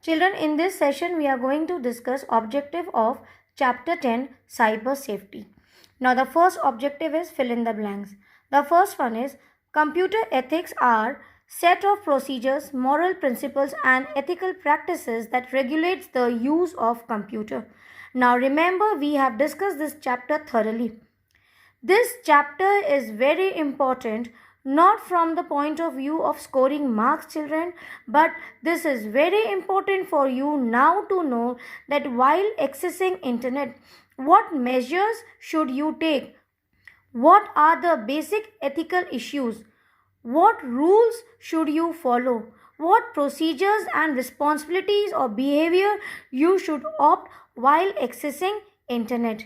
Children, in this session we are going to discuss objective of chapter 10 cyber safety. Now the first objective is fill in the blanks. The first one is computer ethics are set of procedures, moral principles and ethical practices that regulates the use of computer. Now remember, we have discussed this chapter thoroughly. This chapter is very important, not from the point of view of scoring marks, children, but this is very important for you now to know that while accessing internet, what measures should you take? What are the basic ethical issues? What rules should you follow? What procedures and responsibilities or behavior you should opt while accessing internet?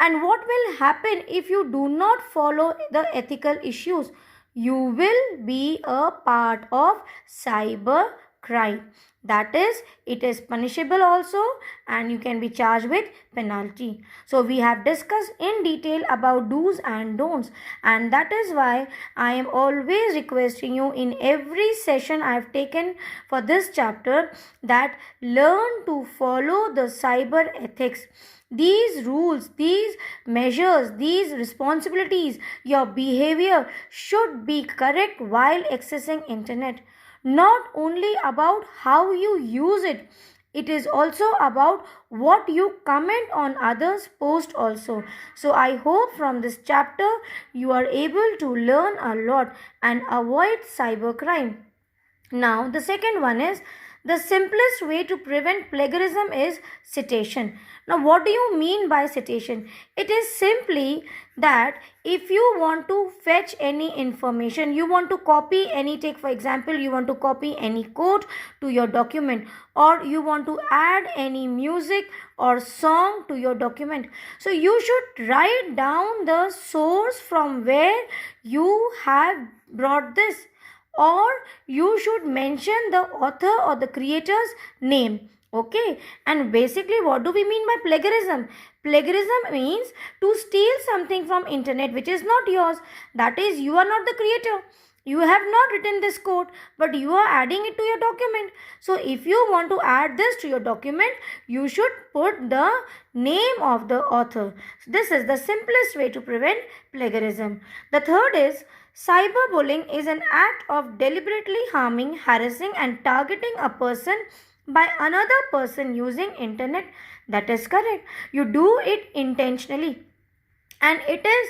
And what will happen if you do not follow the ethical issues? You will be a part of cyber crime. That is, it is punishable also and you can be charged with penalty. So we have discussed in detail about do's and don'ts, and that is why I am always requesting you in every session I have taken for this chapter that learn to follow the cyber ethics. These rules, these measures, these responsibilities, your behavior should be correct while accessing internet. Not only about how you use it, it is also about what you comment on others' post also. So I hope from this chapter you are able to learn a lot and avoid cybercrime. Now the second one is the simplest way to prevent plagiarism is citation. Now, what do you mean by citation? It is simply that if you want to fetch any information, you want to copy any, take for example, you want to copy any quote to your document, or you want to add any music or song to your document. So, you should write down the source from where you have brought this, or you should mention the author or the creator's name. Okay, and basically what do we mean by plagiarism? Plagiarism means to steal something from internet which is not yours. That is, you are not the creator. You have not written this code, but you are adding it to your document. So if you want to add this to your document, you should put the name of the author. This is the simplest way to prevent plagiarism. The third is cyberbullying is an act of deliberately harming, harassing and targeting a person by another person using internet. That is correct. You do it intentionally, and it is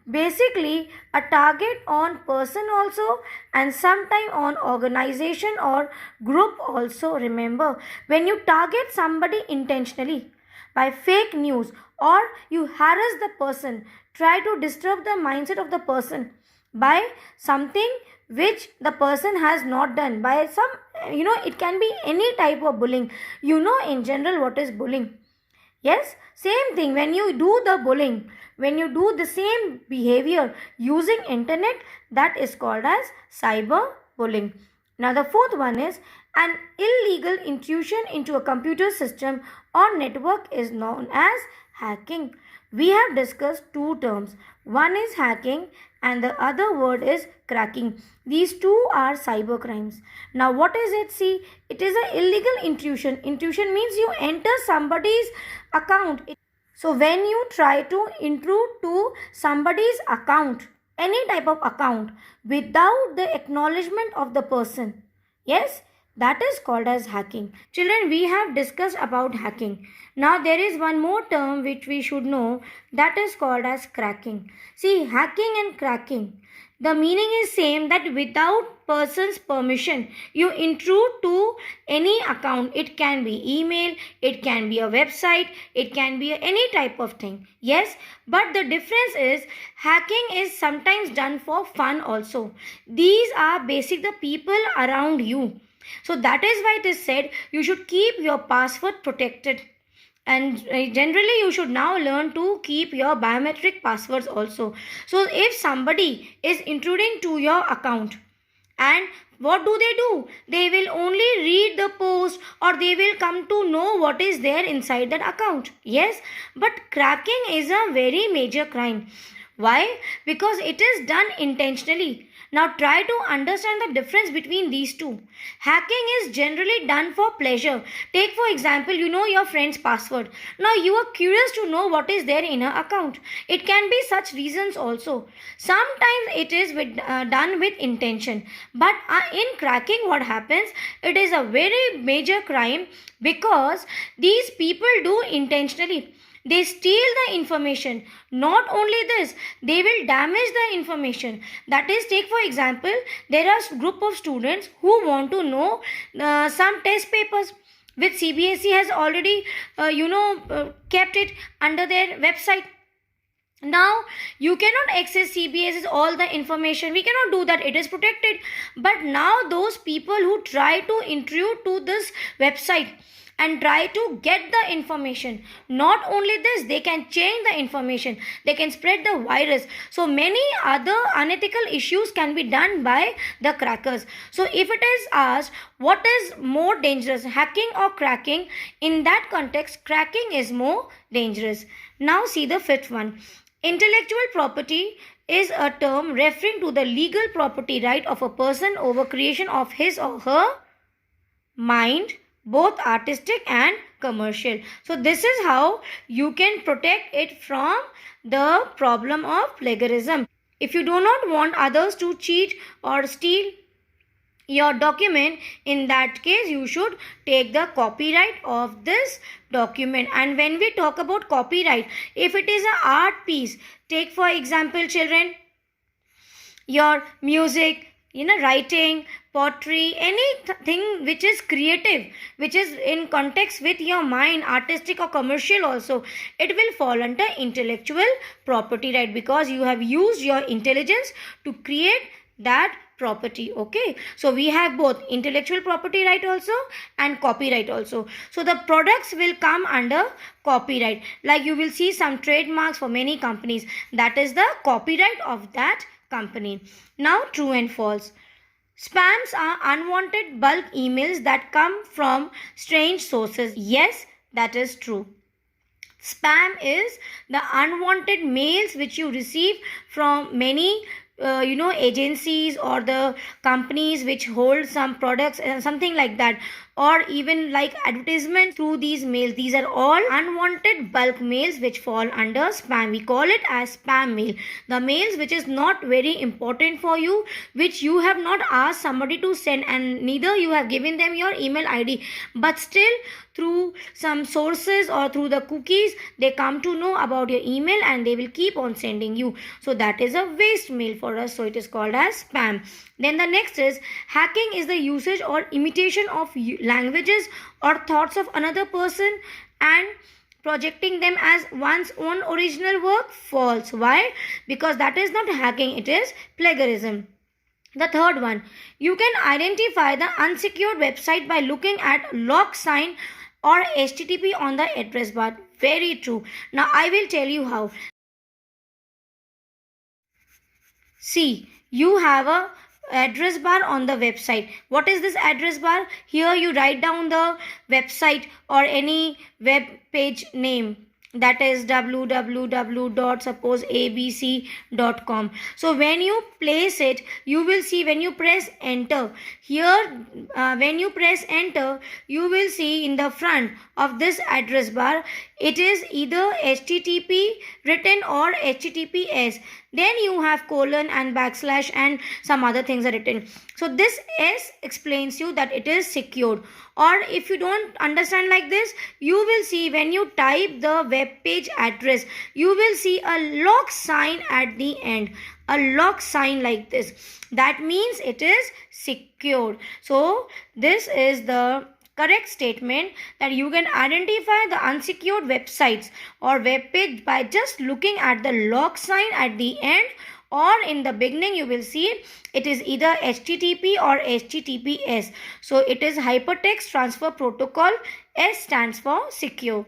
basically a target on person also and sometime on organization or group also. Remember, when you target somebody intentionally by fake news or you harass the person, try to disturb the mindset of the person by something which the person has not done, by some, it can be any type of bullying. In general what is bullying. Yes, same thing. When you do the bullying, when you do the same behavior using internet, that is called as cyber bullying. Now the fourth one is an illegal intrusion into a computer system or network is known as hacking. We have discussed two terms. One is hacking and the other word is cracking. These two are cyber crimes. Now what is it? See, it is an illegal intrusion. Intrusion means you enter somebody's account. So when you try to intrude to somebody's account, any type of account, without the acknowledgement of the person, yes, that is called as hacking. Children, we have discussed about hacking. Now there is one more term which we should know, that is called as cracking. See, hacking and cracking, the meaning is same, that without person's permission you intrude to any account. It can be email, it can be a website, it can be any type of thing. Yes, but the difference is hacking is sometimes done for fun also. These are basic the people around you. So that is why it is said you should keep your password protected. And generally you should now learn to keep your biometric passwords also. So if somebody is intruding to your account, and what do? They will only read the post or they will come to know what is there inside that account. Yes, but cracking is a very major crime. Why? Because it is done intentionally. Now try to understand the difference between these two. Hacking is generally done for pleasure. Take for example, you know your friend's password. Now you are curious to know what is there in her account. It can be such reasons also. Sometimes it is done with intention. But in cracking, what happens? It is a very major crime because these people do intentionally. They steal the information. Not only this, they will damage the information. That is, take for example, there are a group of students who want to know some test papers which CBSE has already kept it under their website. Now you cannot access CBSE's all the information. We cannot do that. It is protected. But now those people who try to intrude to this website and try to get the information, not only this, they can change the information, they can spread the virus. So many other unethical issues can be done by the crackers. So if it is asked what is more dangerous, hacking or cracking, in that context cracking is more dangerous. Now see the fifth one. Intellectual property is a term referring to the legal property right of a person over creation of his or her mind, both artistic and commercial. So this is how you can protect it from the problem of plagiarism. If you do not want others to cheat or steal your document, in that case you should take the copyright of this document. And when we talk about copyright, if it is an art piece, take for example children, your music, writing, pottery, anything which is creative, which is in context with your mind, artistic or commercial also, it will fall under intellectual property right, because you have used your intelligence to create that property. Okay, so we have both intellectual property right also and copyright also. So the products will come under copyright. Like you will see some trademarks for many companies, that is the copyright of that company. Now true and false. Spams are unwanted bulk emails that come from strange sources. Yes, that is true. Spam is the unwanted mails which you receive from many agencies or the companies which hold some products and something like that, or even like advertisements through these mails. These are all unwanted bulk mails which fall under spam. We call it as spam mail. The mails which is not very important for you, which you have not asked somebody to send and neither you have given them your email ID, but still through some sources or through the cookies they come to know about your email and they will keep on sending you. So that is a waste mail for us, so it is called as spam. Then the next is hacking is the usage or imitation of languages or thoughts of another person and projecting them as one's own original work. False. Why? Because that is not hacking, it is plagiarism. The third one, you can identify the unsecured website by looking at lock sign or HTTP on the address bar. Very true. Now I will tell you how. See, you have a address bar on the website. What is this address bar? Here you write down the website or any web page name, that is www.supposeabc.com. so when you place it, you will see when you press enter here, when you press enter, you will see in the front of this address bar it is either HTTP written or HTTPS. Then you have colon and backslash and some other things are written. So this S explains you that it is secured. Or if you don't understand like this, you will see when you type the web page address, you will see a lock sign at the end. A lock sign like this. That means it is secured. So this is the correct statement that you can identify the unsecured websites or web page by just looking at the lock sign at the end, or in the beginning you will see it is either HTTP or HTTPS. So it is Hypertext Transfer Protocol. S stands for secure.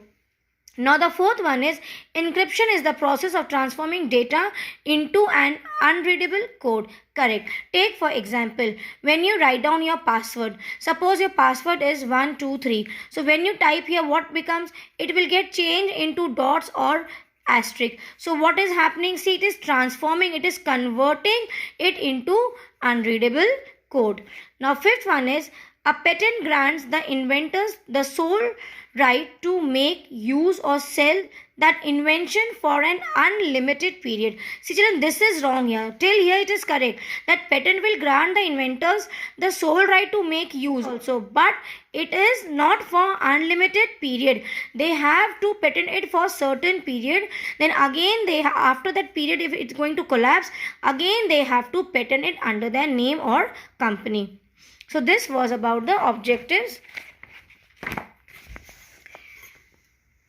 Now the fourth one is encryption is the process of transforming data into an unreadable code. Correct. Take for example, when you write down your password, suppose your password is 123. So when you type here, what becomes? It will get changed into dots or asterisk. So what is happening? See, it is transforming, it is converting it into unreadable code. Now fifth one is a patent grants the inventors the sole right to make, use or sell that invention for an unlimited period. See children, this is wrong here. Till here it is correct that patent will grant the inventors the sole right to make, use also, but it is not for unlimited period. They have to patent it for certain period. Then again they after that period, if it's going to collapse, again they have to patent it under their name or company. So this was about the objectives.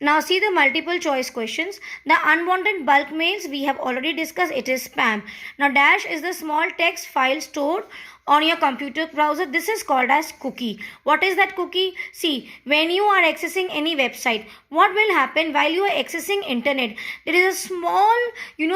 Now see the multiple choice questions. The unwanted bulk mails we have already discussed, it is spam. Now dash is the small text file stored on your computer browser. This is called as cookie. What is that cookie? See, when you are accessing any website, what will happen while you are accessing internet? There is a small,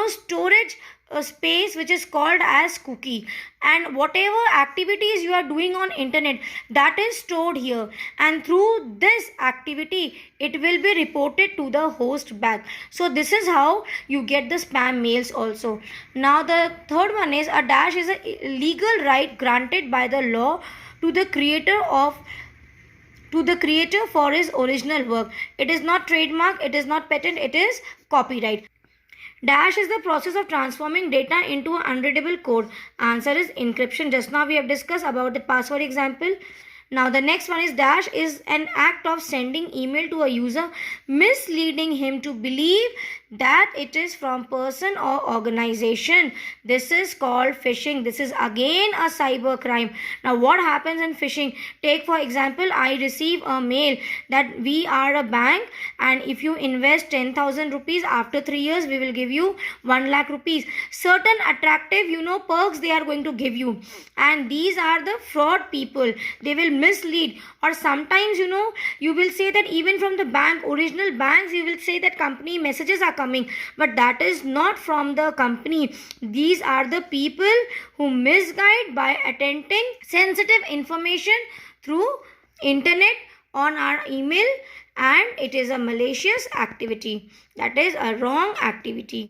storage space which is called as cookie, and whatever activities you are doing on internet, that is stored here, and through this activity it will be reported to the host back. So this is how you get the spam mails also. Now the third one is a dash is a legal right granted by the law to the creator for his original work. It is not trademark, it is not patent, it is copyright. Dash is the process of transforming data into an unreadable code. Answer is encryption. Just now we have discussed about the password example. Now the next one is dash is an act of sending email to a user, misleading him to believe that it is from person or organization. This is called phishing. This is again a cyber crime. Now what happens in phishing? Take for example, I receive a mail that we are a bank, and if you invest 10,000 rupees, after 3 years we will give you 1 lakh rupees. Certain attractive perks they are going to give you, and these are the fraud people. They will mislead, or sometimes you will say that even from the bank, original banks, you will say that company messages are coming, but that is not from the company. These are the people who misguide by attempting sensitive information through internet on our email, and it is a malicious activity. That is a wrong activity.